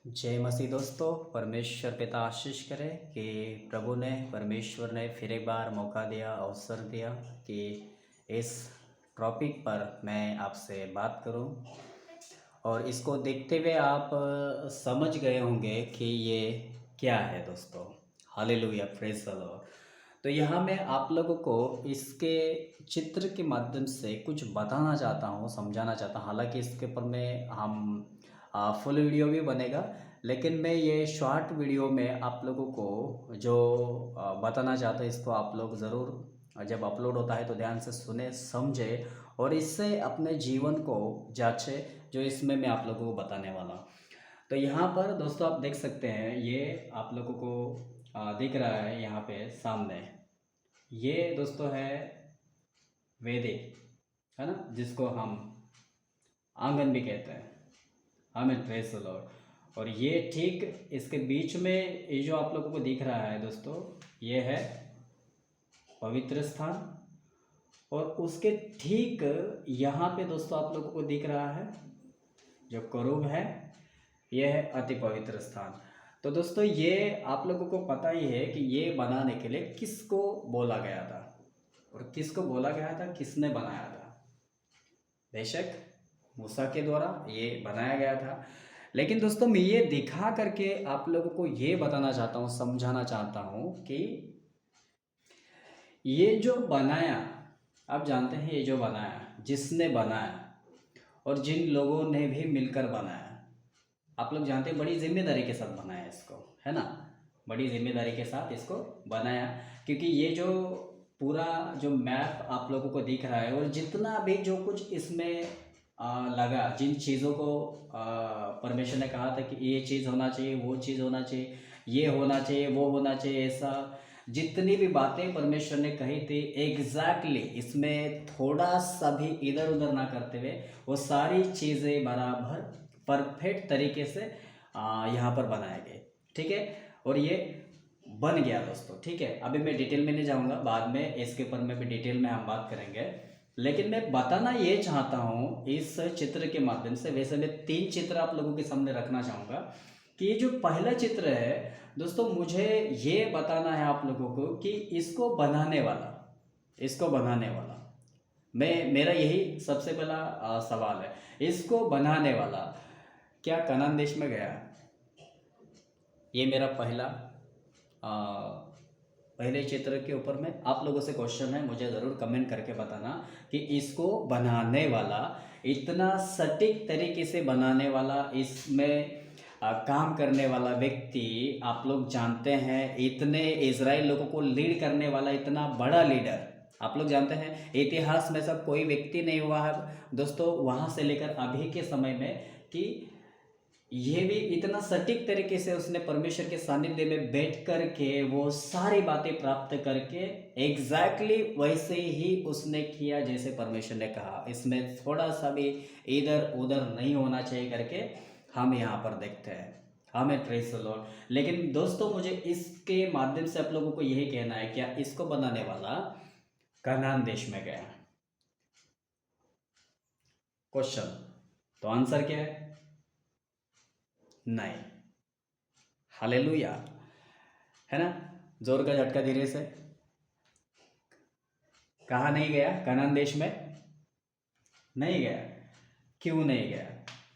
जय मसीह दोस्तों। परमेश्वर पिता आशीष करे कि परमेश्वर ने फिर एक बार मौका दिया, अवसर दिया कि इस टॉपिक पर मैं आपसे बात करूं। और इसको देखते हुए आप समझ गए होंगे कि ये क्या है दोस्तों। Hallelujah, praise the Lord. तो यहाँ मैं आप लोगों को इसके चित्र के माध्यम से कुछ बताना चाहता हूँ, समझाना चाहता हूँ। हालांकि इसके ऊपर में हम फुल वीडियो भी बनेगा, लेकिन मैं ये शॉर्ट वीडियो में आप लोगों को जो बताना चाहता हूँ, इसको आप लोग ज़रूर जब अपलोड होता है तो ध्यान से सुने, समझे और इससे अपने जीवन को जांचे, जो इसमें मैं आप लोगों को बताने वाला हूँ। तो यहाँ पर दोस्तों आप देख सकते हैं, ये आप लोगों को दिख रहा है यहाँ पे सामने। ये दोस्तों है वेदिक, है ना, जिसको हम आंगन भी कहते हैं। हमें प्रेज द लॉर्ड। और ये ठीक इसके बीच में ये जो आप लोगों को दिख रहा है दोस्तों, ये है पवित्र स्थान। और उसके ठीक यहाँ पे दोस्तों आप लोगों को दिख रहा है जो करूब है, यह है अति पवित्र स्थान। तो दोस्तों ये आप लोगों को पता ही है कि ये बनाने के लिए किसको बोला गया था और किसको बोला गया था, किसने बनाया था। बेशक मूसा के द्वारा ये बनाया गया था। लेकिन दोस्तों मैं ये दिखा करके आप लोगों को ये बताना चाहता हूँ, समझाना चाहता हूँ कि ये जो बनाया, आप जानते हैं ये जो बनाया, जिसने बनाया और जिन लोगों ने भी मिलकर बनाया, आप लोग जानते हैं बड़ी जिम्मेदारी के साथ बनाया इसको, है ना। बड़ी जिम्मेदारी के साथ इसको बनाया, क्योंकि ये जो पूरा जो मैप आप लोगों को दिख रहा है और जितना भी जो कुछ इसमें लगा, जिन चीज़ों को परमेश्वर ने कहा था कि ये चीज़ होना चाहिए, वो चीज़ होना चाहिए, ये होना चाहिए, वो होना चाहिए, ऐसा जितनी भी बातें परमेश्वर ने कही थी एग्जैक्टली इसमें थोड़ा सा भी इधर उधर ना करते हुए वो सारी चीज़ें बराबर परफेक्ट तरीके से यहाँ पर बनाए गए। ठीक है, और ये बन गया दोस्तों। ठीक है, अभी मैं डिटेल में नहीं जाऊँगा, बाद में इसके ऊपर में भी डिटेल में हम बात करेंगे। लेकिन मैं बताना ये चाहता हूँ इस चित्र के माध्यम से, वैसे मैं 3 चित्र आप लोगों के सामने रखना चाहूँगा कि ये जो पहला चित्र है दोस्तों, मुझे ये बताना है आप लोगों को कि इसको बनाने वाला मेरा यही सबसे पहला सवाल है। इसको बनाने वाला क्या कनान देश में गया? ये मेरा पहले चित्र के ऊपर में आप लोगों से क्वेश्चन है, मुझे ज़रूर कमेंट करके बताना कि इसको बनाने वाला, इतना सटीक तरीके से बनाने वाला, इसमें काम करने वाला व्यक्ति, आप लोग जानते हैं इतने इजराइल लोगों को लीड करने वाला इतना बड़ा लीडर, आप लोग जानते हैं इतिहास में सब कोई व्यक्ति नहीं हुआ है दोस्तों, वहाँ से लेकर अभी के समय में, कि ये भी इतना सटीक तरीके से उसने परमेश्वर के सानिध्य में बैठ कर के वो सारी बातें प्राप्त करके एग्जैक्टली वैसे ही उसने किया जैसे परमेश्वर ने कहा। इसमें थोड़ा सा भी इधर उधर नहीं होना चाहिए करके हम यहाँ पर देखते हैं। हमें प्रेज द लॉर्ड। लेकिन दोस्तों मुझे इसके माध्यम से आप लोगों को यही कहना है, क्या इसको बनाने वाला कनान देश में गया? क्वेश्चन। तो आंसर क्या है? नहीं। हालेलुया, है ना। जोर का झटका धीरे से। कहाँ नहीं गया? कनान देश में नहीं गया। क्यों नहीं गया?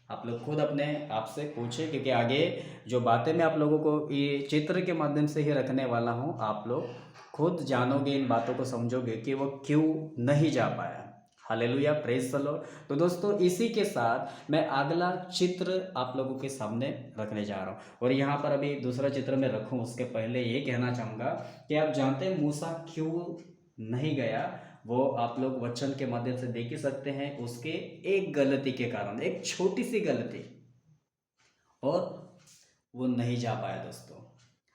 आप लोग खुद अपने आप से पूछे, क्योंकि आगे जो बातें मैं आप लोगों को ये चित्र के माध्यम से ही रखने वाला हूँ, आप लोग खुद जानोगे, इन बातों को समझोगे कि वो क्यों नहीं जा पाया। Hallelujah, praise the Lord. तो दोस्तों इसी के साथ मैं अगला चित्र आप लोगों के सामने रखने जा रहा हूँ। और यहाँ पर अभी दूसरा चित्र मैं रखूँ उसके पहले ये कहना चाहूँगा कि आप जानते हैं मूसा क्यों नहीं गया? वो आप लोग वचन के माध्यम से देख ही सकते हैं, उसके एक गलती के कारण, एक छोटी सी गलती, और वो नहीं जा पाया दोस्तों।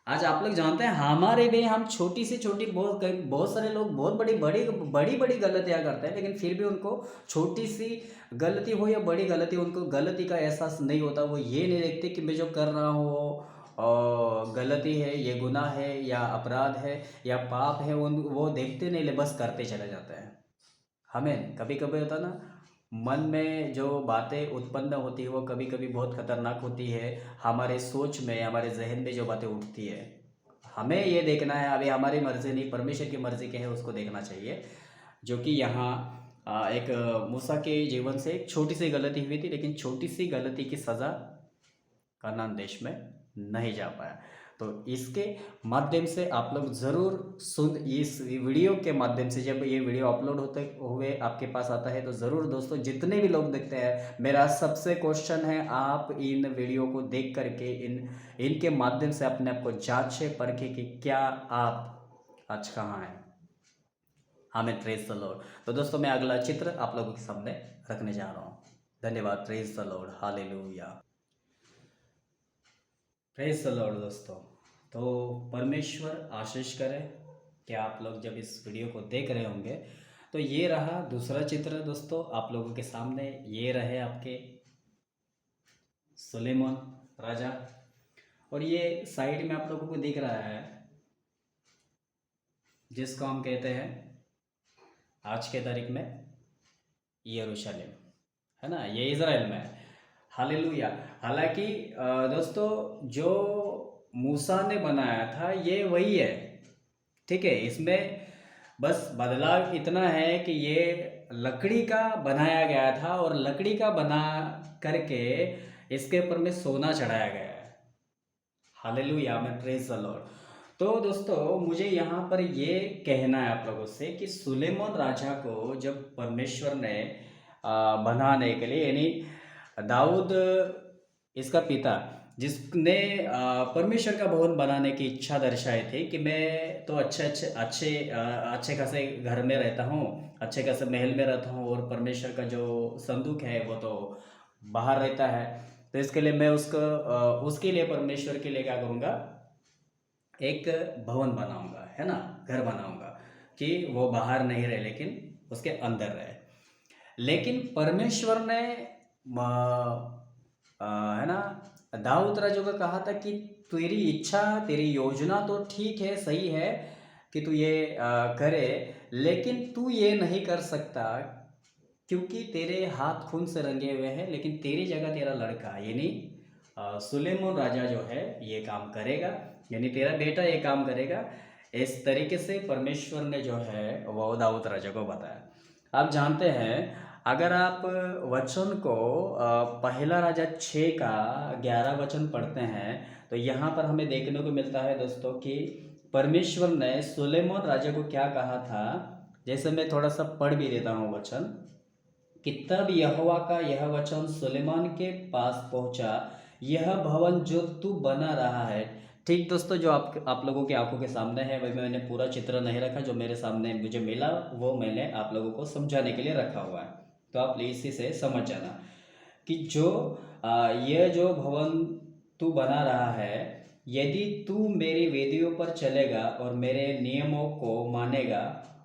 आज आप लोग जानते हैं हमारे भी, हम छोटी सी छोटी, बहुत सारे लोग बहुत बड़ी बड़ी बड़ी बड़ी गलतियां करते हैं, लेकिन फिर भी उनको छोटी सी गलती हो या बड़ी गलती, उनको गलती का एहसास नहीं होता। वो ये नहीं देखते कि मैं जो कर रहा हूँ वो गलती है, ये गुनाह है या अपराध है या पाप है, वो देखते नहीं, बस करते चले जाते हैं। हमें कभी कभी होता ना, मन में जो बातें उत्पन्न होती है वो कभी कभी बहुत खतरनाक होती है। हमारे सोच में, हमारे जहन में जो बातें उठती है, हमें ये देखना है, अभी हमारी मर्जी नहीं, परमेश्वर की मर्जी क्या है उसको देखना चाहिए। जो कि यहाँ एक मूसा के जीवन से एक छोटी सी गलती हुई थी, लेकिन छोटी सी गलती की सज़ा कनान देश में नहीं जा पाया। तो इसके माध्यम से आप लोग ज़रूर सुन, इस वीडियो के माध्यम से जब ये वीडियो अपलोड होते हुए आपके पास आता है तो ज़रूर दोस्तों, जितने भी लोग देखते हैं, मेरा सबसे क्वेश्चन है, आप इन वीडियो को देख करके इनके माध्यम से अपने आप को जांचे परखे कि क्या आप आज कहाँ हैं। हमें प्रेज द लॉर्ड। तो दोस्तों, मैं अगला चित्र आप लोगों के सामने रखने जा रहा हूँ। धन्यवाद। Praise the Lord, hallelujah. Praise the Lord दोस्तों। तो परमेश्वर आशीष करे कि आप लोग जब इस वीडियो को देख रहे होंगे तो ये रहा दूसरा चित्र दोस्तों आप लोगों के सामने। ये रहे आपके सुलेमान राजा, और ये साइड में आप लोगों को दिख रहा है जिसको हम कहते हैं आज के तारीख में यरूशलेम, है ना, ये इज़राइल में है। हालेलुया। हालांकि दोस्तों, जो मूसा ने बनाया था ये वही है, ठीक है। इसमें बस बदलाव इतना है कि ये लकड़ी का बनाया गया था और लकड़ी का बना करके इसके ऊपर में सोना चढ़ाया गया है। हालेलुया, मैं प्रेज द लॉर्ड। तो दोस्तों, मुझे यहाँ पर ये कहना है आप लोगों से कि सुलेमान राजा को जब परमेश्वर ने बनाने के लिए, यानी दाऊद इसका पिता, जिसने परमेश्वर का भवन बनाने की इच्छा दर्शाई थी कि मैं तो अच्छे खासे घर में रहता हूँ, अच्छे खासे महल में रहता हूँ, और परमेश्वर का जो संदूक है वो तो बाहर रहता है। तो इसके लिए मैं उसके लिए, परमेश्वर के लिए क्या करूँगा, एक भवन बनाऊंगा, है ना, घर बनाऊंगा कि वो बाहर नहीं रहे लेकिन उसके अंदर रहे। लेकिन परमेश्वर ने है ना, दाऊद राजा को कहा था कि तेरी इच्छा, तेरी योजना तो ठीक है, सही है कि तू ये करे, लेकिन तू ये नहीं कर सकता क्योंकि तेरे हाथ खून से रंगे हुए हैं। लेकिन तेरी जगह तेरा लड़का यानी सुलेमान राजा जो है ये काम करेगा, यानी तेरा बेटा ये काम करेगा। इस तरीके से परमेश्वर ने जो है वो दाऊद राजा को बताया। आप जानते हैं, अगर आप वचन को पहला राजा 6 का 11 वचन पढ़ते हैं तो यहाँ पर हमें देखने को मिलता है दोस्तों कि परमेश्वर ने सुलेमान राजा को क्या कहा था। जैसे मैं थोड़ा सा पढ़ भी देता हूँ वचन कि तब यहोवा का यह वचन सुलेमान के पास पहुंचा, यह भवन जो तू बना रहा है। ठीक दोस्तों, जो आप लोगों की आंखों के सामने है, वही मैंने पूरा चित्र नहीं रखा, जो मेरे सामने मुझे मिला वो मैंने आप लोगों को समझाने के लिए रखा हुआ है। तो आप इसी से समझ जाना कि यह जो भवन तू बना रहा है, यदि तू मेरी वेदियों पर चलेगा और मेरे नियमों को मानेगा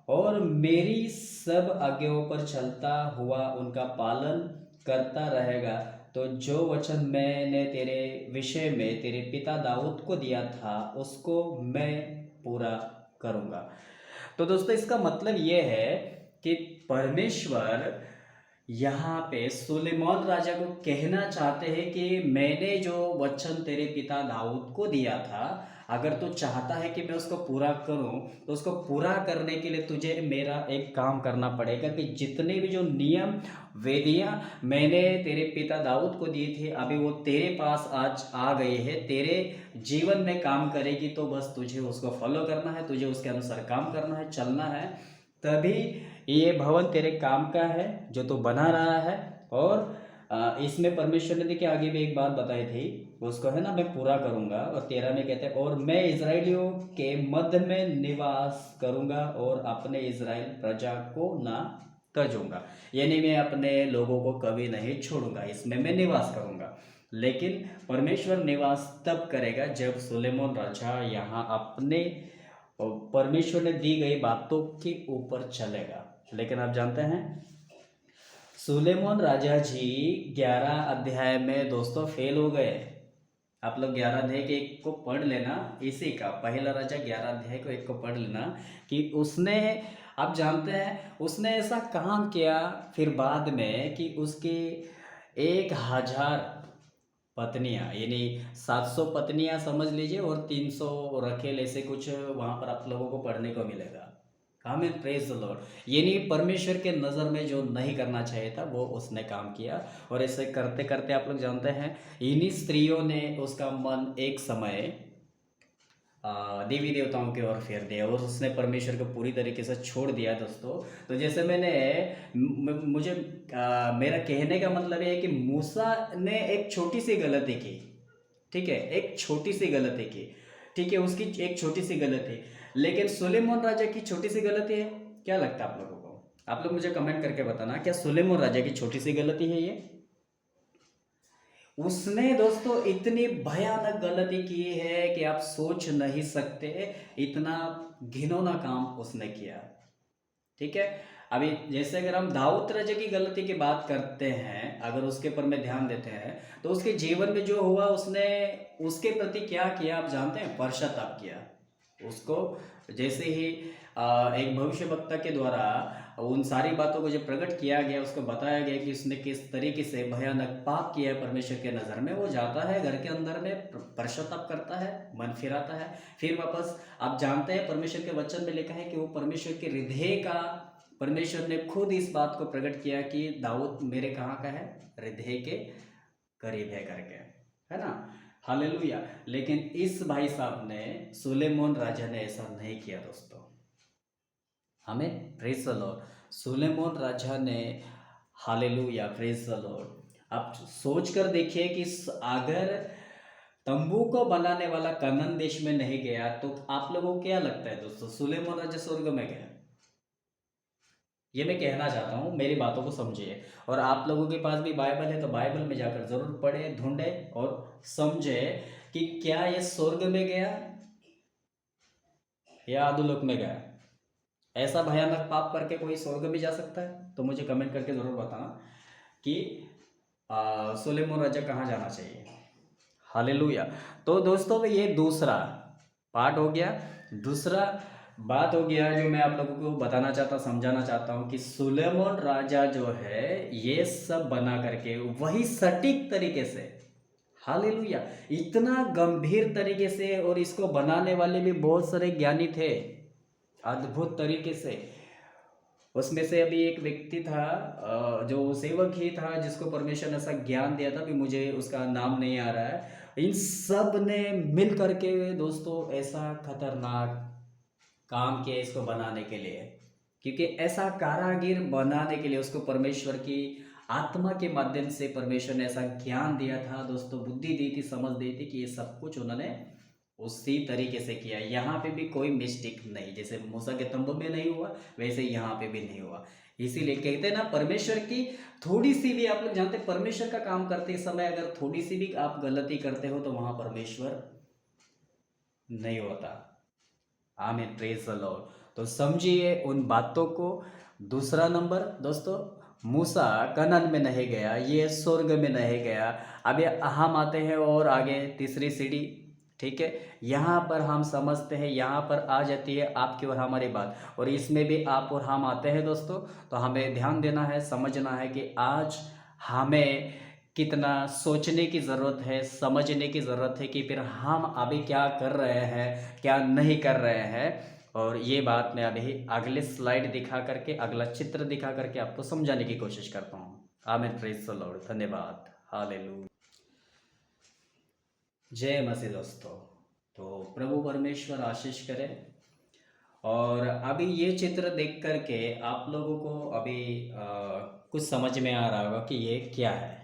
और मेरी सब आज्ञाओं पर चलता हुआ उनका पालन करता रहेगा, तो जो वचन मैंने तेरे विषय में तेरे पिता दाऊद को दिया था उसको मैं पूरा करूँगा। तो दोस्तों, इसका मतलब ये है कि परमेश्वर यहाँ पे सुलेमान राजा को कहना चाहते हैं कि मैंने जो वचन तेरे पिता दाऊद को दिया था, अगर तू चाहता है कि मैं उसको पूरा करूं तो उसको पूरा करने के लिए तुझे मेरा एक काम करना पड़ेगा कि जितने भी जो नियम वेदियां मैंने तेरे पिता दाऊद को दी थी, अभी वो तेरे पास आज आ गए हैं, तेरे जीवन में काम करेगी। तो बस तुझे उसको फॉलो करना है, तुझे उसके अनुसार काम करना है, चलना है, तभी ये भवन तेरे काम का है जो तू बना रहा है। और इसमें परमेश्वर ने देखिए आगे भी एक बात बताई थी, उसको है ना मैं पूरा करूंगा। और 13 में कहते हैं, और मैं इजराइलियों के मध्य में निवास करूंगा और अपने इजराइल प्रजा को ना तजूंगा, यानी मैं अपने लोगों को कभी नहीं छोड़ूंगा, इसमें मैं निवास करूंगा। लेकिन परमेश्वर निवास तब करेगा जब सुलेमान राजा यहाँ अपने और परमेश्वर ने दी गई बातों के ऊपर चलेगा। लेकिन आप जानते हैं, सुलेमान राजा जी 11 अध्याय में दोस्तों फेल हो गए। आप लोग 11 अध्याय के एक को पढ़ लेना, इसी का पहला राजा 11 अध्याय को एक को पढ़ लेना कि उसने आप जानते हैं उसने ऐसा काम किया फिर बाद में कि उसकी 1000 पत्नियां, यानी 700 पत्नियां समझ लीजिए, और 300 रखेल, ऐसे कुछ वहां पर आप लोगों को पढ़ने को मिलेगा। आमीन, प्रेज द लॉर्ड। यानी परमेश्वर के नज़र में जो नहीं करना चाहिए था वो उसने काम किया, और ऐसे करते करते आप लोग जानते हैं इन्हीं स्त्रियों ने उसका मन एक समय देवी देवताओं की ओर फेर दिया, और उसने परमेश्वर को पूरी तरीके से छोड़ दिया दोस्तों। तो जैसे मैंने मुझे मेरा कहने का मतलब ये है कि मूसा ने एक छोटी सी गलती की, ठीक है, एक छोटी सी गलती की, ठीक है, उसकी एक छोटी सी गलती, लेकिन सुलेमान राजा की छोटी सी गलती है। क्या लगता है आप लोगों को? आप लोग मुझे कमेंट करके बताना, क्या सुलेमान राजा की छोटी सी गलती है ये? उसने दोस्तों इतनी भयानक गलती की है कि आप सोच नहीं सकते, इतना घिनौना काम उसने किया, ठीक है। अभी जैसे अगर हम दाऊद राजा की गलती की बात करते हैं, अगर उसके ऊपर में ध्यान देते हैं, तो उसके जीवन में जो हुआ, उसने उसके प्रति क्या किया आप जानते हैं? पश्चाताप किया। उसको जैसे ही एक भविष्यवक्ता के द्वारा उन सारी बातों को जब प्रकट किया गया, उसको बताया गया कि उसने किस तरीके से भयानक पाप किया है परमेश्वर के नज़र में, वो जाता है घर के अंदर में, पश्चाताप करता है, मन फिराता है, फिर वापस। आप जानते हैं परमेश्वर के वचन में लिखा है कि वो परमेश्वर के हृदय का, परमेश्वर ने खुद इस बात को प्रकट किया कि दाऊद मेरे कहाँ का है? हृदय के करीब है करके, है ना। हालेलुया। लेकिन इस भाई साहब ने, सुलेमान राजा ने ऐसा नहीं किया दोस्तों। हमें प्रेज द लॉर्ड, सुलेमान राजा ने, हालेलुया, प्रेज द लॉर्ड। आप सोच कर देखिए कि अगर तंबू को बनाने वाला कनान देश में नहीं गया, तो आप लोगों को क्या लगता है दोस्तों? सुलेमान राजा स्वर्ग में गया? ये मैं कहना चाहता हूँ, मेरी बातों को समझिए। और आप लोगों के पास भी बाइबल है तो बाइबल में जाकर जरूर पढ़े, ढूंढे और समझे कि क्या ये स्वर्ग में गया या अधोलोक में गया। ऐसा भयानक पाप करके कोई स्वर्ग में जा सकता है? तो मुझे कमेंट करके जरूर बताना कि सुलेमान राजा कहाँ जाना चाहिए। हालेलुया। तो दोस्तों ये दूसरा पार्ट हो गया, दूसरा बात हो गया जो मैं आप लोगों को बताना चाहता, समझाना चाहता हूँ कि सुलेमान राजा जो है ये सब बना करके वही सटीक तरीके से, हालेलुया, इतना गंभीर तरीके से, और इसको बनाने वाले भी बहुत सारे ज्ञानी थे, अद्भुत तरीके से। उसमें से अभी एक व्यक्ति था जो सेवक ही था, जिसको परमेश्वर ने ऐसा ज्ञान दिया था, भी मुझे उसका नाम नहीं आ रहा है। इन सब ने मिल करके दोस्तों ऐसा खतरनाक काम किया इसको बनाने के लिए, क्योंकि ऐसा कारागिर बनाने के लिए उसको परमेश्वर की आत्मा के माध्यम से परमेश्वर ने ऐसा ज्ञान दिया था दोस्तों, बुद्धि दी थी, समझ दी थी कि ये सब कुछ उन्होंने उसी तरीके से किया। यहाँ पे भी कोई मिस्टेक नहीं, जैसे मूसा के तंबू में नहीं हुआ वैसे यहाँ पे भी नहीं हुआ। इसीलिए कहते हैं ना, परमेश्वर की थोड़ी सी भी, आप लोग जानते हैं परमेश्वर का काम करते समय अगर थोड़ी सी भी आप गलती करते हो तो वहां परमेश्वर नहीं होता। आमीन, प्रेज द लॉर्ड। तो समझिए उन बातों को। दूसरा नंबर दोस्तों, मूसा कनान में नहीं गया, ये स्वर्ग में नहीं गया। अभी हम आते हैं और आगे तीसरी सीढ़ी, ठीक है, यहाँ पर हम समझते हैं, यहाँ पर आ जाती है आपकी और हमारी बात, और इसमें भी आप और हम आते हैं दोस्तों। तो हमें ध्यान देना है, समझना है कि आज हमें कितना सोचने की ज़रूरत है, समझने की ज़रूरत है कि फिर हम अभी क्या कर रहे हैं, क्या नहीं कर रहे हैं। और ये बात मैं अभी अगले स्लाइड दिखा करके, अगला चित्र दिखा करके आपको समझाने की कोशिश करता हूँ। आमीन, प्रेज द लॉर्ड, धन्यवाद, हालेलुया, जय मसीह दोस्तों। तो प्रभु परमेश्वर आशीष करे। और अभी ये चित्र देख करके आप लोगों को अभी कुछ समझ में आ रहा होगा कि ये क्या है।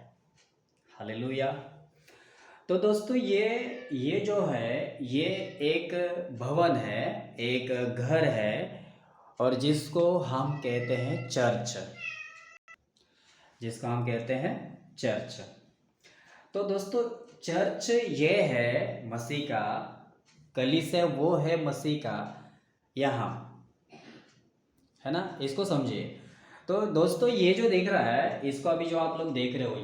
हालेलुया। तो दोस्तों ये जो है, ये एक भवन है, एक घर है, और जिसको हम कहते हैं चर्च, जिसको हम कहते हैं चर्च। तो दोस्तों चर्च ये है मसीह का, कलीसिया वो है मसीह का, यहाँ, है ना, इसको समझिए। तो दोस्तों ये जो देख रहा है, इसको अभी जो आप लोग देख रहे हो,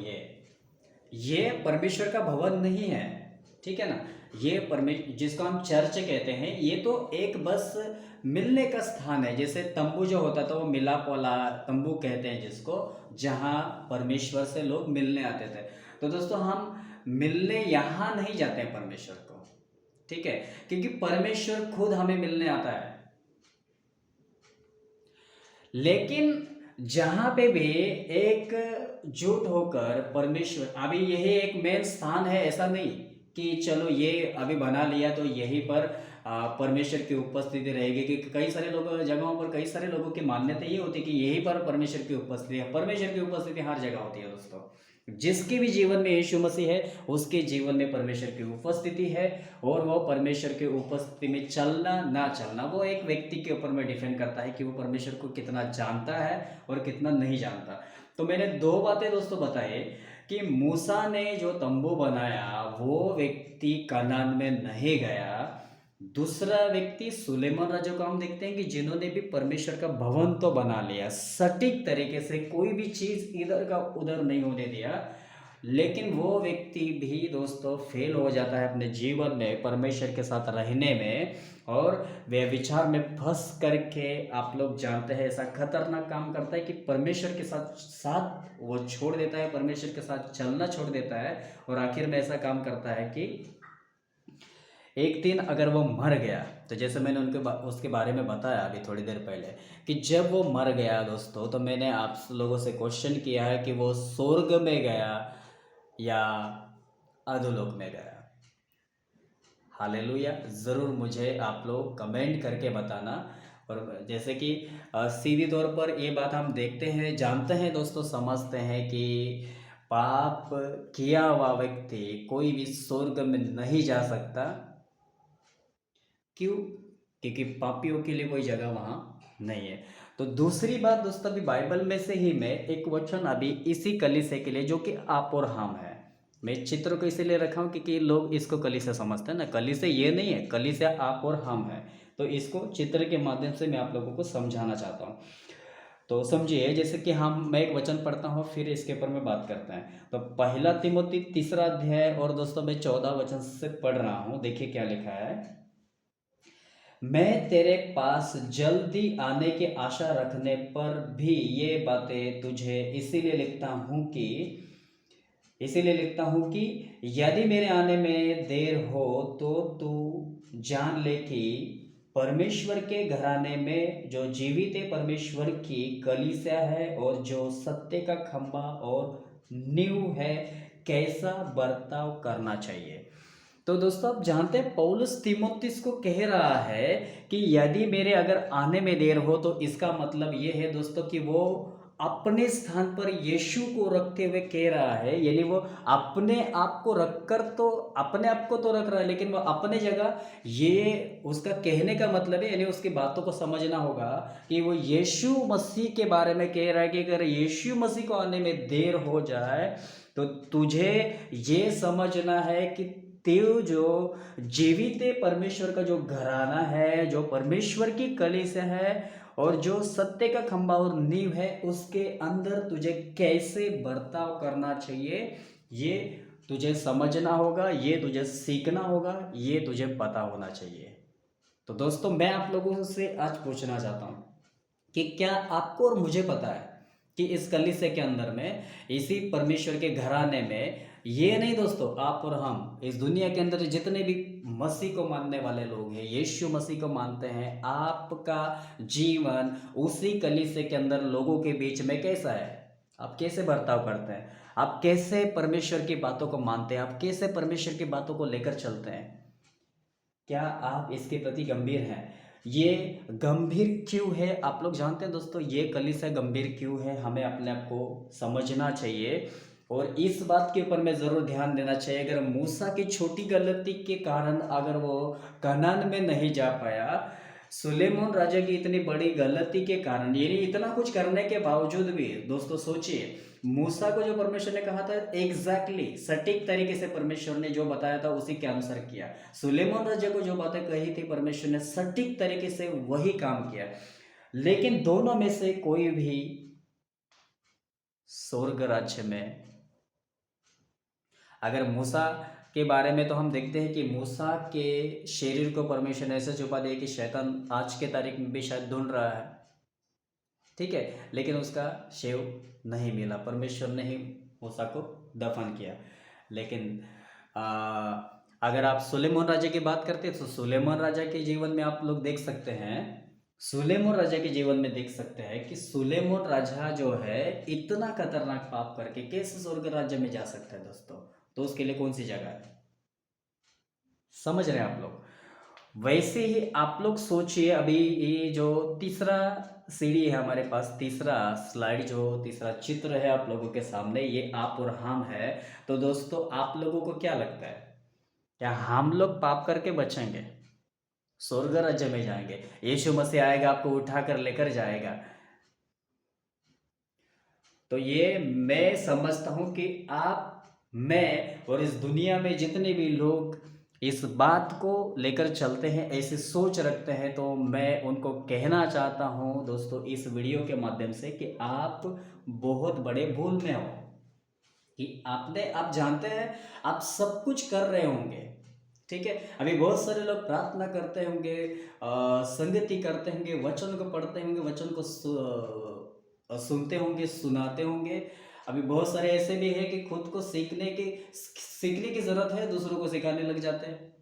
ये परमेश्वर का भवन नहीं है, ठीक है ना। ये परमेश्वर जिसको हम चर्च कहते हैं, ये तो एक बस मिलने का स्थान है। जैसे तंबू जो होता था वो मिलाप वाला तंबू कहते हैं जिसको, जहाँ परमेश्वर से लोग मिलने आते थे। तो दोस्तों हम मिलने यहाँ नहीं जाते हैं परमेश्वर को, ठीक है, क्योंकि परमेश्वर खुद हमें मिलने आता है। लेकिन जहां पे भी एक जुट होकर परमेश्वर, अभी यही एक मेन स्थान है, ऐसा नहीं कि चलो ये अभी बना लिया तो यहीं पर परमेश्वर की उपस्थिति रहेगी। कि कई सारे लोग जगहों पर, कई सारे लोगों की मान्यता ये होती है कि यहीं पर परमेश्वर की उपस्थिति है। परमेश्वर की उपस्थिति हर जगह होती है दोस्तों। जिसके भी जीवन में यीशु मसीह है, उसके जीवन में परमेश्वर की उपस्थिति है। और वो परमेश्वर की उपस्थिति में चलना ना चलना, वो एक व्यक्ति के ऊपर में डिपेंड करता है कि वो परमेश्वर को कितना जानता है और कितना नहीं जानता। तो मैंने दो बातें दोस्तों बताए कि मूसा ने जो तंबू बनाया वो व्यक्ति कनान में नहीं गया। दूसरा व्यक्ति सुलेमान राजा को हम देखते हैं कि जिन्होंने भी परमेश्वर का भवन तो बना लिया सटीक तरीके से, कोई भी चीज इधर का उधर नहीं होने दिया, लेकिन वो व्यक्ति भी दोस्तों फेल हो जाता है अपने जीवन में परमेश्वर के साथ रहने में। और वे विचार में फंस करके, आप लोग जानते हैं, ऐसा खतरनाक काम करता है कि परमेश्वर के साथ साथ वो छोड़ देता है, परमेश्वर के साथ चलना छोड़ देता है। और आखिर में ऐसा काम करता है कि एक दिन अगर वो मर गया, तो जैसे मैंने उसके बारे में बताया अभी थोड़ी देर पहले कि जब वो मर गया दोस्तों, तो मैंने आप लोगों से क्वेश्चन किया है कि वो स्वर्ग में गया या अधोलोक में गया। हालेलुया। ज़रूर मुझे आप लोग कमेंट करके बताना। और जैसे कि सीधी तौर पर ये बात हम देखते हैं, जानते हैं दोस्तों, समझते हैं कि पाप किया हुआ व्यक्ति कोई भी स्वर्ग में नहीं जा सकता। क्यों? क्योंकि पापियों के लिए कोई जगह वहाँ नहीं है। तो दूसरी बात दोस्तों, अभी बाइबल में से ही मैं एक वचन अभी इसी कलीसिया के लिए, जो कि आप और हम है, मैं इस चित्र को इसीलिए रखा हूँ क्योंकि लोग इसको कलीसिया समझते हैं ना। कलीसिया ये नहीं है, कलीसिया आप और हम है। तो इसको चित्र के माध्यम से मैं आप लोगों को समझाना चाहता हूँ। तो समझिए, जैसे कि मैं एक वचन पढ़ता हूँ, फिर इसके ऊपर में बात करते हैं। तो पहला तिमोथी 3 अध्याय और दोस्तों मैं 14 वचन से पढ़ रहा हूँ। देखिए क्या लिखा है। मैं तेरे पास जल्दी आने की आशा रखने पर भी ये बातें तुझे इसीलिए लिखता हूँ कि यदि मेरे आने में देर हो तो तू जान ले कि परमेश्वर के घराने में जो जीवित परमेश्वर की कलीसिया है और जो सत्य का खंभा और नींव है, कैसा बर्ताव करना चाहिए। तो दोस्तों आप जानते हैं पौलुस तीमुथियुस को कह रहा है कि यदि मेरे अगर आने में देर हो, तो इसका मतलब ये है दोस्तों कि वो अपने स्थान पर यीशु को रखते हुए कह रहा है। यानी वो अपने आप को रखकर, तो अपने आप को तो रख रहा है, लेकिन वो अपने जगह, ये उसका कहने का मतलब है, यानी उसकी बातों को समझना होगा कि वो यीशु मसीह के बारे में कह रहा है कि अगर यीशु मसीह को आने में देर हो जाए तो तुझे ये समझना है कि तेव जो जीवित परमेश्वर का जो घराना है, जो परमेश्वर की कलीसिया है और जो सत्य का खंभा और नींव है, उसके अंदर तुझे कैसे बर्ताव करना चाहिए, ये तुझे समझना होगा, ये तुझे सीखना होगा, ये तुझे पता होना चाहिए। तो दोस्तों मैं आप लोगों से आज पूछना चाहता हूँ कि क्या आपको और मुझे पता है कि इस कलीसिया के अंदर में, इसी परमेश्वर के घराने में, ये नहीं दोस्तों, आप और हम, इस दुनिया के अंदर जितने भी मसीह को मानने वाले लोग हैं, यीशु मसीह को मानते हैं, आपका जीवन उसी कलीसिया के अंदर लोगों के बीच में कैसा है? आप कैसे बर्ताव करते हैं? आप कैसे परमेश्वर की बातों को मानते हैं? आप कैसे परमेश्वर की बातों को लेकर चलते हैं? क्या आप इसके प्रति गंभीर हैं? ये गंभीर क्यों है? आप लोग जानते हैं दोस्तों, ये कलीसिया गंभीर क्यों है, हमें अपने आप को समझना चाहिए। और इस बात के ऊपर में ज़रूर ध्यान देना चाहिए। अगर मूसा की छोटी गलती के कारण अगर वो कनान में नहीं जा पाया, सुलेमान राजा की इतनी बड़ी गलती के कारण, यानी इतना कुछ करने के बावजूद भी दोस्तों सोचिए, मूसा को जो परमेश्वर ने कहा था एग्जैक्टली सटीक तरीके से परमेश्वर ने जो बताया था उसी के अनुसार किया। सुलेमान राजा को जो बातें कही थी परमेश्वर ने सटीक तरीके से वही काम किया। लेकिन दोनों में से कोई भी स्वर्ग राज्य में, अगर मूसा के बारे में तो हम देखते हैं कि मूसा के शरीर को परमेश्वर ने ऐसे छुपा दिया कि शैतान आज के तारीख में भी शायद ढूंढ रहा है, ठीक है, लेकिन उसका शव नहीं मिला, परमेश्वर ने ही मूसा को दफन किया। लेकिन आ, अगर आप सुलेमान राजा की बात करते हैं तो सुलेमान राजा के जीवन में आप लोग देख सकते हैं, सुलेमान राजा के जीवन में देख सकते हैं कि सुलेमान राजा जो है इतना खतरनाक पाप करके कैसे स्वर्ग राज्य में जा सकता है दोस्तों। तो उसके लिए कौन सी जगह है, समझ रहे हैं आप लोग। वैसे ही आप लोग सोचिए, अभी ये जो तीसरा सीढ़ी है हमारे पास, तीसरा स्लाइड जो तीसरा चित्र है आप लोगों के सामने, ये आप और हम है। तो दोस्तों आप लोगों को क्या लगता है, क्या हम लोग पाप करके बचेंगे, स्वर्ग राज्य में जाएंगे, यीशु मसीह आएगा आपको उठा कर लेकर जाएगा? तो ये मैं समझता हूं कि आप, मैं और इस दुनिया में जितने भी लोग इस बात को लेकर चलते हैं, ऐसी सोच रखते हैं, तो मैं उनको कहना चाहता हूं दोस्तों इस वीडियो के माध्यम से कि आप बहुत बड़े भूल में हो। कि आप जानते हैं आप सब कुछ कर रहे होंगे, ठीक है, अभी बहुत सारे लोग प्रार्थना करते होंगे, संगति करते होंगे, वचन को पढ़ते होंगे, वचन को सुनते होंगे, सुनाते होंगे। अभी बहुत सारे ऐसे भी हैं कि खुद को सीखने की जरूरत है, दूसरों को सिखाने लग जाते हैं।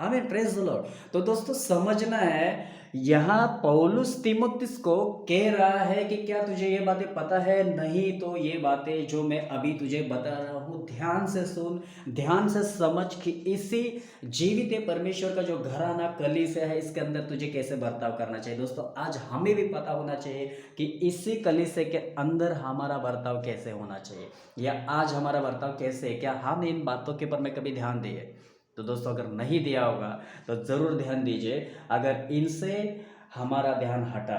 आमीन, प्रेज द लॉर्ड। तो दोस्तों समझना है, यहाँ पौलुस तीमुथियुस को कह रहा है कि क्या तुझे ये बातें पता है? नहीं तो ये बातें जो मैं अभी तुझे बता रहा हूँ ध्यान से सुन, ध्यान से समझ कि इसी जीवित परमेश्वर का जो घराना कलीसिया है इसके अंदर तुझे कैसे बर्ताव करना चाहिए। दोस्तों आज हमें भी पता होना चाहिए कि इसी कलीसिया के अंदर हमारा बर्ताव कैसे होना चाहिए, या आज हमारा बर्ताव कैसे है, क्या हम इन बातों के ऊपर में कभी ध्यान दिए? तो दोस्तों अगर नहीं दिया होगा तो ज़रूर ध्यान दीजिए। अगर इनसे हमारा ध्यान हटा,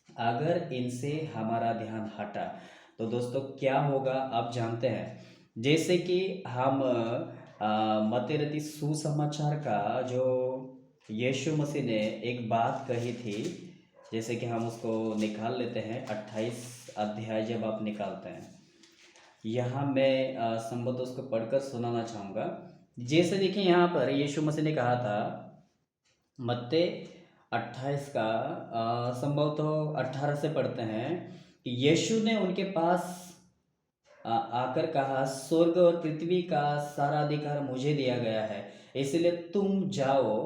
अगर इनसे हमारा ध्यान हटा तो दोस्तों क्या होगा आप जानते हैं। जैसे कि हम मत्ती रचित सुसमाचार का जो यीशु मसीह ने एक बात कही थी, जैसे कि हम उसको निकाल लेते हैं 28 अध्याय जब आप निकालते हैं, यहाँ मैं संभवतः उसको पढ़कर सुनाना चाहूँगा। जैसे देखिए यहाँ पर यीशु मसीह ने कहा था मत्ती 28 का संभवतः 18 से पढ़ते हैं कि यीशु ने उनके पास आकर कहा, स्वर्ग और पृथ्वी का सारा अधिकार मुझे दिया गया है, इसलिए तुम जाओ,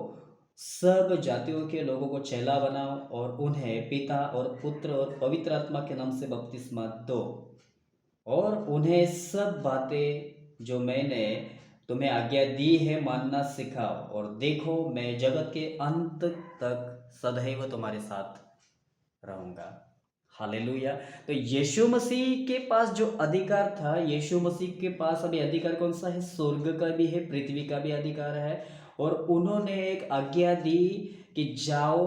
सब जातियों के लोगों को चेला बनाओ और उन्हें पिता और पुत्र और पवित्र आत्मा के नाम से बपतिस्मा दो, और उन्हें सब बातें जो मैंने तुम्हें आज्ञा दी है मानना सिखाओ, और देखो मैं जगत के अंत तक सदैव तुम्हारे साथ रहूंगा। हालेलुया। तो यीशु मसीह के पास जो अधिकार था, यीशु मसीह के पास अभी अधिकार कौन सा है? स्वर्ग का भी है, पृथ्वी का भी अधिकार है। और उन्होंने एक आज्ञा दी कि जाओ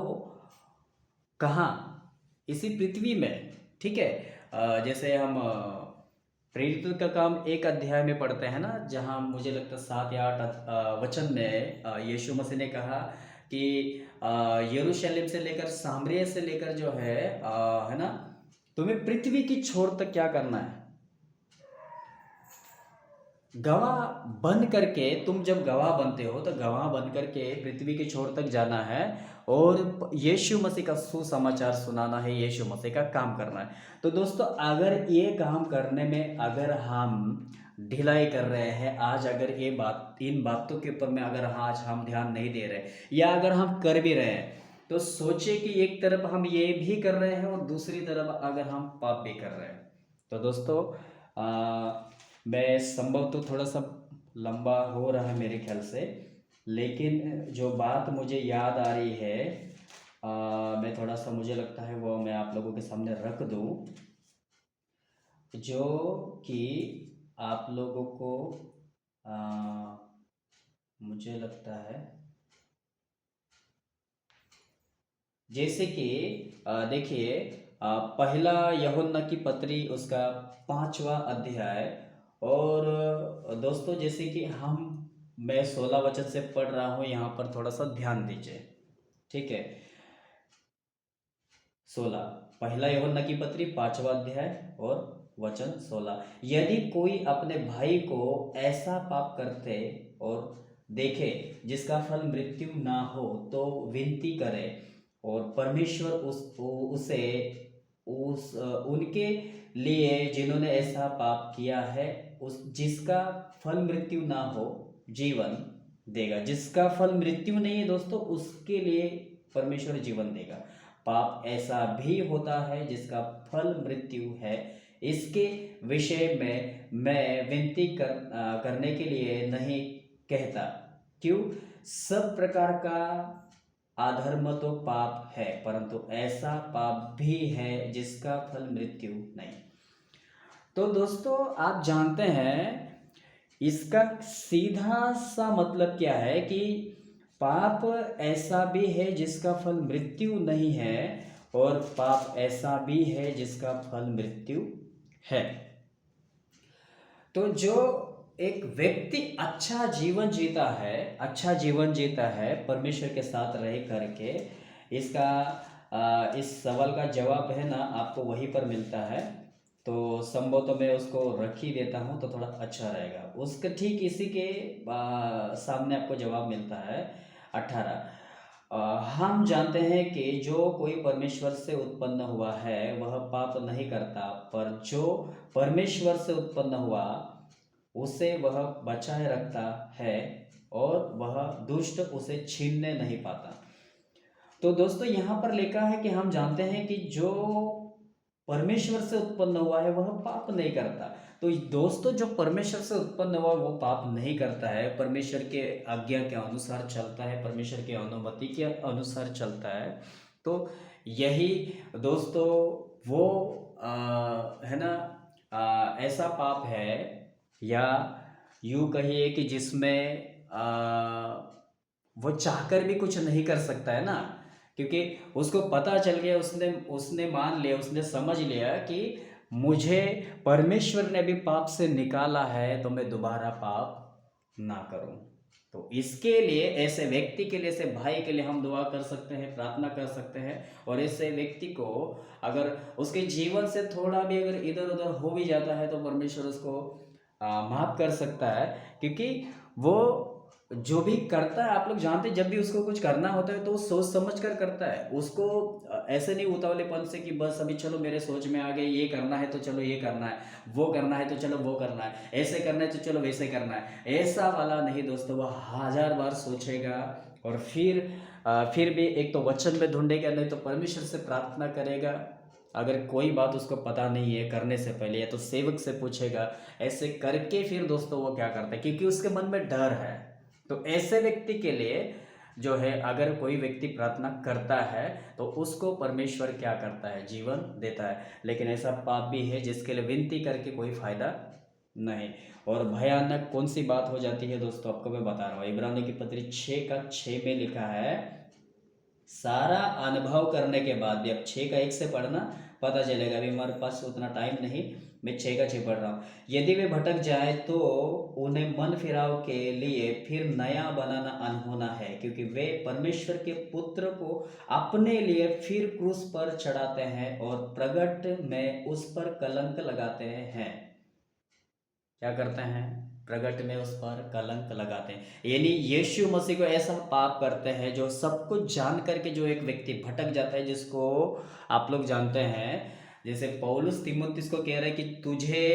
कहाँ? इसी पृथ्वी में, ठीक है। जैसे हम प्रेरित का काम 1 अध्याय में पढ़ते हैं ना, जहाँ मुझे लगता है 7 या 8 वचन में यीशु मसीह ने कहा कि यरूशलेम से लेकर सामरिया से लेकर जो है ना, तुम्हें पृथ्वी की छोर तक क्या करना है? गवाह बन करके, तुम जब गवाह बनते हो तो गवाह बन करके पृथ्वी के छोर तक जाना है और यीशु मसीह का सुसमाचार सुनाना है, यीशु मसीह का काम करना है। तो दोस्तों अगर ये काम करने में अगर हम ढिलाई कर रहे हैं, आज अगर ये बात, इन बातों के ऊपर में अगर आज हम ध्यान नहीं दे रहे, या अगर हम कर भी रहे हैं, तो सोचिए कि एक तरफ हम ये भी कर रहे हैं और दूसरी तरफ अगर हम पाप भी कर रहे हैं। तो दोस्तों मैं संभव तो थोड़ा सा लंबा हो रहा है मेरे ख्याल से, लेकिन जो बात मुझे याद आ रही है मैं थोड़ा सा, मुझे लगता है वो मैं आप लोगों के सामने रख दूं, जो कि आप लोगों को मुझे लगता है, जैसे कि देखिए पहला यूहन्ना की पत्री उसका 5वां अध्याय, और दोस्तों जैसे कि मैं 16 वचन से पढ़ रहा हूँ, यहाँ पर थोड़ा सा ध्यान दीजिए, ठीक है। 16 पहला यूहन्ना की पत्री 5वां अध्याय और वचन 16, यदि कोई अपने भाई को ऐसा पाप करते और देखे जिसका फल मृत्यु ना हो तो विनती करे, और परमेश्वर उसे उस उनके लिए जिन्होंने ऐसा पाप किया है, उस जिसका फल मृत्यु ना हो जीवन देगा। जिसका फल मृत्यु नहीं है दोस्तों, उसके लिए परमेश्वर जीवन देगा। पाप ऐसा भी होता है जिसका फल मृत्यु है। इसके विषय में मैं विनती करने के लिए नहीं कहता। क्यों? सब प्रकार का अधर्म तो पाप है, परंतु ऐसा पाप भी है जिसका फल मृत्यु नहीं। तो दोस्तों आप जानते हैं इसका सीधा सा मतलब क्या है कि पाप ऐसा भी है जिसका फल मृत्यु नहीं है, और पाप ऐसा भी है जिसका फल मृत्यु है। तो जो एक व्यक्ति अच्छा जीवन जीता है परमेश्वर के साथ रह करके, इसका इस सवाल का जवाब है ना आपको वहीं पर मिलता है। तो संभव तो मैं उसको रख ही देता हूँ तो थोड़ा अच्छा रहेगा। उसके ठीक इसी के सामने आपको जवाब मिलता है 18। हम जानते हैं कि जो कोई परमेश्वर से उत्पन्न हुआ है वह पाप नहीं करता, पर जो परमेश्वर से उत्पन्न हुआ उसे वह बचाए रखता है, और वह दुष्ट उसे छीनने नहीं पाता। तो दोस्तों यहाँ पर लिखा है कि हम जानते हैं कि जो परमेश्वर से उत्पन्न हुआ है वह पाप नहीं करता। तो दोस्तों जो परमेश्वर से उत्पन्न हुआ वो पाप नहीं करता है, परमेश्वर के आज्ञा के अनुसार चलता है, परमेश्वर के अनुमति के अनुसार चलता है। तो यही दोस्तों वो है ना ऐसा पाप है, या यूँ कहिए कि जिसमें वो चाहकर भी कुछ नहीं कर सकता है ना, क्योंकि उसको पता चल गया, उसने उसने मान लिया, उसने समझ लिया कि मुझे परमेश्वर ने भी पाप से निकाला है तो मैं दोबारा पाप ना करूं। तो इसके लिए ऐसे व्यक्ति के लिए, ऐसे भाई के लिए हम दुआ कर सकते हैं, प्रार्थना कर सकते हैं। और ऐसे व्यक्ति को अगर उसके जीवन से थोड़ा भी अगर इधर उधर हो भी जाता है तो परमेश्वर उसको माफ कर सकता है, क्योंकि वो जो भी करता है, आप लोग जानते हैं जब भी उसको कुछ करना होता है तो वो सोच समझ कर करता है। उसको ऐसे नहीं उतावलेपन से कि बस अभी चलो मेरे सोच में आ गए ये करना है तो चलो ये करना है, वो करना है तो चलो वो करना है, ऐसे करना है तो चलो वैसे करना है, ऐसा वाला नहीं दोस्तों। वो 1000 बार सोचेगा और फिर भी एक तो वचन में ढूंढेगा, नहीं तो परमेश्वर से प्रार्थना करेगा। अगर कोई बात उसको पता नहीं है करने से पहले, या तो सेवक से पूछेगा। ऐसे करके फिर दोस्तों वो क्या करता है, क्योंकि उसके मन में डर है। तो ऐसे व्यक्ति के लिए जो है, अगर कोई व्यक्ति प्रार्थना करता है तो उसको परमेश्वर क्या करता है, जीवन देता है। लेकिन ऐसा पाप भी है जिसके लिए विनती करके कोई फायदा नहीं। और भयानक कौन सी बात हो जाती है दोस्तों, आपको मैं बता रहा हूँ। इब्रानियों की पत्री 6:6 में लिखा है, सारा अनुभव करने के बाद भी, अब 6:1 से पढ़ना पता चलेगा, अभी हमारे पास उतना टाइम नहीं, मैं 6:6 पढ़ रहा हूँ। यदि वे भटक जाए तो उन्हें मन फिराव के लिए फिर नया बनाना अनहोना है, क्योंकि वे परमेश्वर के पुत्र को अपने लिए फिर क्रूस पर चढ़ाते हैं और प्रगट में उस पर कलंक लगाते हैं। क्या करते हैं? प्रगट में उस पर कलंक लगाते हैं, यानी यीशु मसीह को ऐसा पाप करते हैं जो सब कुछ जान करके जो एक व्यक्ति भटक जाता है, जिसको आप लोग जानते हैं। जैसे पौलुस तीमुथियुस को कह रहे हैं कि तुझे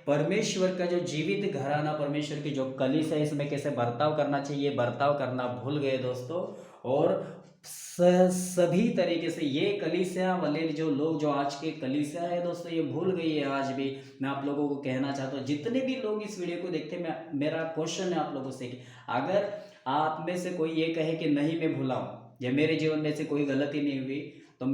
परमेश्वर का जो जीवित घराना, परमेश्वर की जो कलीसिया है, इसमें कैसे बर्ताव करना चाहिए, बर्ताव करना भूल गए दोस्तों। और सभी तरीके से ये कलीसिया वाले जो लोग, जो आज के कलीसिया है दोस्तों, ये भूल गई है आज भी। मैं आप लोगों को कहना चाहता हूँ, जितने भी लोग इस वीडियो को देखते हैं, मेरा क्वेश्चन है आप लोगों से कि अगर आप में से कोई ये कहे कि नहीं मैं भूला हूँ, या मेरे जीवन में से कोई गलती नहीं हुई, तो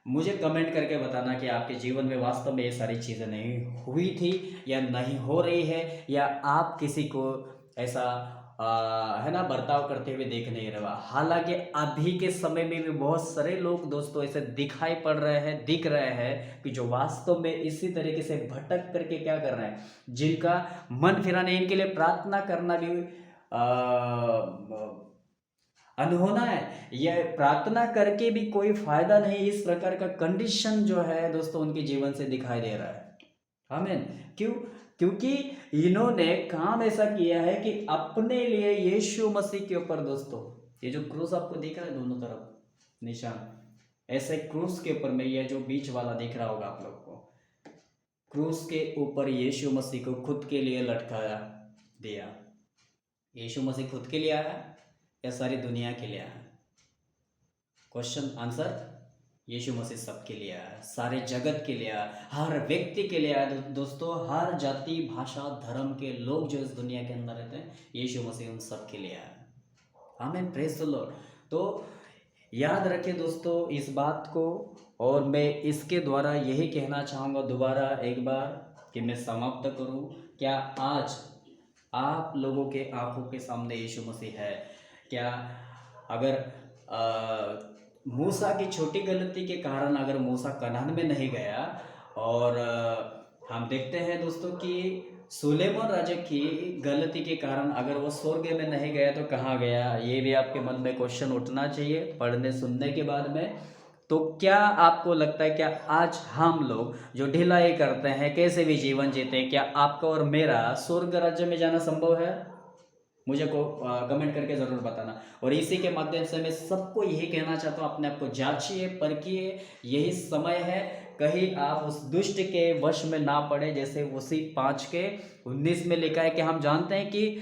मुझे कमेंट करके बताना कि आपके जीवन में वास्तव में ये सारी चीज़ें नहीं हुई थी, या नहीं हो रही है, या आप किसी को ऐसा है ना बर्ताव करते हुए देख नहीं रहा। हालांकि अभी के समय में भी बहुत सारे लोग दोस्तों ऐसे दिखाई पड़ रहे हैं, दिख रहे हैं कि जो वास्तव में इसी तरीके से भटक करके क्या कर रहे हैं, जिनका मन फिराने, इनके लिए प्रार्थना करना भी अनहोना है। यह प्रार्थना करके भी कोई फायदा नहीं। इस प्रकार का कंडीशन जो है दोस्तों उनके जीवन से दिखाई दे रहा है। आमीन। क्यों? क्योंकि इन्होंने काम ऐसा किया है कि अपने लिए यीशु मसीह के ऊपर दोस्तों, ये जो क्रूस आपको दिख रहा है दोनों तरफ निशान, ऐसे क्रूस के ऊपर में ये जो बीच वाला दिख रहा होगा आप लोग को, क्रूस के ऊपर यीशु मसीह को खुद के लिए लटकाया दिया। यीशु मसीह खुद के लिए आया या सारी दुनिया के लिए आया? क्वेश्चन आंसर, यीशु मसीह सबके लिए आया, सारे जगत के लिए आया, हर व्यक्ति के लिए आया दोस्तों। हर जाति भाषा धर्म के लोग जो इस दुनिया के अंदर रहते हैं, यीशु मसीह उन सब के लिए आया। आमीन, प्रेज द लॉर्ड। तो याद रखें दोस्तों इस बात को, और मैं इसके द्वारा यही कहना चाहूँगा दोबारा एक बार कि मैं समाप्त करूँ। क्या आज आप लोगों के आंखों के सामने यीशु मसीह है? क्या अगर मूसा की छोटी गलती के कारण अगर मूसा कनान में नहीं गया, और हम देखते हैं दोस्तों कि सुलेमान राजा की गलती के कारण अगर वो स्वर्ग में नहीं गया तो कहाँ गया? ये भी आपके मन में क्वेश्चन उठना चाहिए पढ़ने सुनने के बाद में। तो क्या आपको लगता है क्या आज हम लोग जो ढिलाई करते हैं, कैसे भी जीवन जीते हैं, क्या आपका और मेरा स्वर्ग राज्य में जाना संभव है? मुझे को कमेंट करके ज़रूर बताना। और इसी के माध्यम से मैं सबको यही कहना चाहता हूँ, अपने आप को जांचिए परखिए, यही समय है, कहीं आप उस दुष्ट के वश में ना पड़े। जैसे उसी 5:19 में लिखा है कि हम जानते हैं कि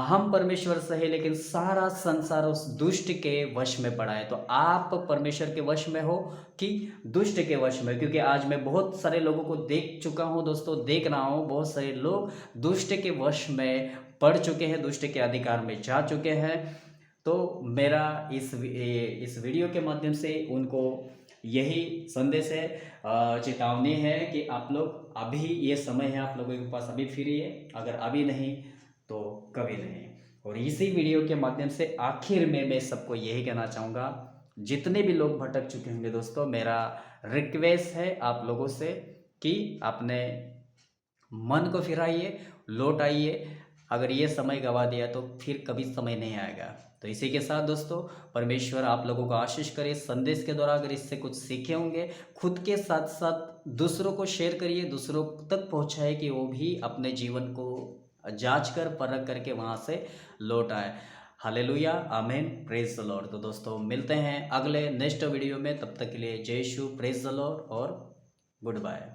हम परमेश्वर से है लेकिन सारा संसार उस दुष्ट के वश में पड़ा है। तो आप परमेश्वर के वश में हो कि दुष्ट के वश में? क्योंकि आज मैं बहुत सारे लोगों को देख चुका हूँ दोस्तों, देख रहा हूँ, बहुत सारे लोग दुष्ट के वश में पढ़ चुके हैं, दुष्ट के अधिकार में जा चुके हैं। तो मेरा इस वीडियो के माध्यम से उनको यही संदेश है, चेतावनी है कि आप लोग अभी ये समय है, आप लोगों के पास अभी फ्री है, अगर अभी नहीं तो कभी नहीं। और इसी वीडियो के माध्यम से आखिर में मैं सबको यही कहना चाहूँगा, जितने भी लोग भटक चुके होंगे दोस्तों, मेरा रिक्वेस्ट है आप लोगों से कि अपने मन को फिराइए, लौट आइए। अगर ये समय गवा दिया तो फिर कभी समय नहीं आएगा। तो इसी के साथ दोस्तों, परमेश्वर आप लोगों को आशीष करे। संदेश के द्वारा अगर इससे कुछ सीखे होंगे, खुद के साथ साथ दूसरों को शेयर करिए, दूसरों तक पहुंचाए कि वो भी अपने जीवन को जांच कर परख करके वहाँ से लौट आए। हालेलुया, आमीन, प्रेज द लॉर्ड। तो दोस्तों मिलते हैं अगले नेक्स्ट वीडियो में, तब तक के लिए जय यीशु, प्रेज द लॉर्ड और गुड बाय।